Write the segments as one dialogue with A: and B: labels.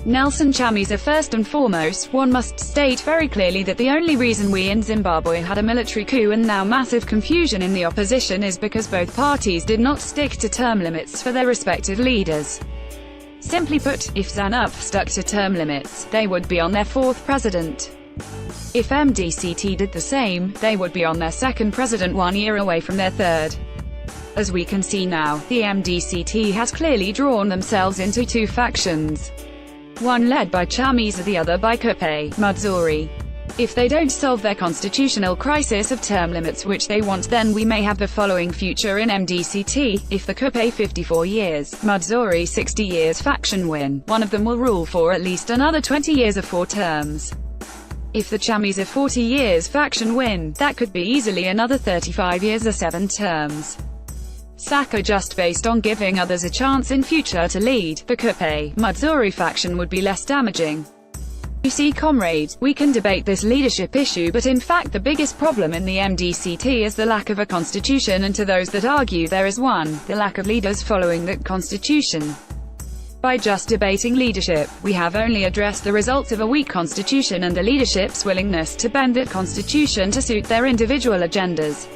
A: Nelson Chamisa. First and foremost, one must state very clearly that the only reason we in Zimbabwe had a military coup and now massive confusion in the opposition is because both parties did not stick to term limits for their respective leaders. Simply put, if ZANU-PF stuck to term limits, they would be on their fourth president. If MDCT did the same, they would be on their second president 1 year away from their third. As we can see now, the MDCT has clearly drawn themselves into two factions. One led by Chamisa, the other by Khupe, Mudzuri. If they don't solve their constitutional crisis of term limits which they want, then we may have the following future in MDCT. If the Khupe 54 years, Mudzuri 60 years faction win, one of them will rule for at least another 20 years of 4 terms. If the Chamisa 40 years faction win, that could be easily another 35 years or 7 terms. Saka just based on giving others a chance in future to lead, the Khupe, Mudzuri faction would be less damaging. You see, comrades, we can debate this leadership issue, but in fact the biggest problem in the MDCT is the lack of a constitution, and to those that argue there is one, the lack of leaders following that constitution. By just debating leadership, we have only addressed the results of a weak constitution and the leadership's willingness to bend that constitution to suit their individual agendas.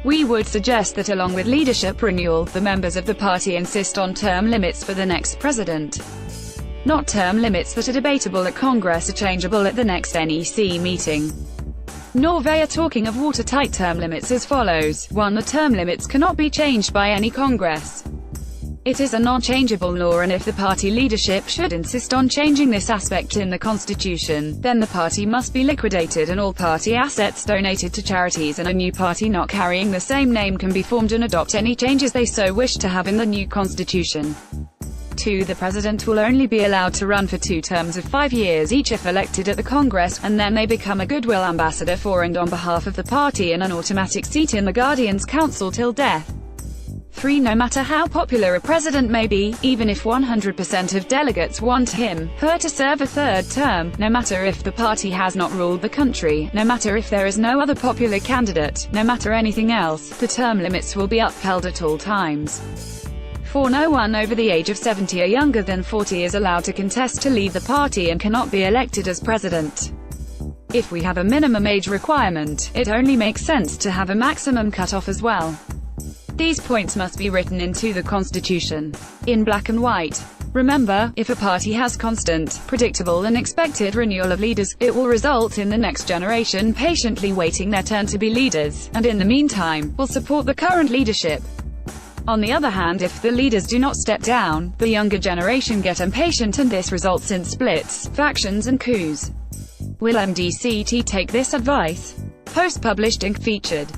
A: We would suggest that along with leadership renewal, the members of the party insist on term limits for the next president. Not term limits that are debatable at Congress or changeable at the next NEC meeting. Norway are talking of watertight term limits as follows. 1. The term limits cannot be changed by any Congress. It is a non-changeable law, and if the party leadership should insist on changing this aspect in the constitution, then the party must be liquidated and all party assets donated to charities, and a new party not carrying the same name can be formed and adopt any changes they so wish to have in the new constitution. 2. The president will only be allowed to run for 2 terms of 5 years each if elected at the Congress, and then they become a goodwill ambassador for and on behalf of the party and an automatic seat in the Guardians' Council till death. 3. No matter how popular a president may be, even if 100% of delegates want him, her to serve a 3rd term, no matter if the party has not ruled the country, no matter if there is no other popular candidate, no matter anything else, the term limits will be upheld at all times. 4. No one over the age of 70 or younger than 40 is allowed to contest to lead the party and cannot be elected as president. If we have a minimum age requirement, it only makes sense to have a maximum cutoff as well. These points must be written into the constitution, in black and white. Remember, if a party has constant, predictable and expected renewal of leaders, it will result in the next generation patiently waiting their turn to be leaders, and in the meantime, will support the current leadership. On the other hand, if the leaders do not step down, the younger generation get impatient and this results in splits, factions and coups. Will MDCT take this advice? Post published Inc. featured.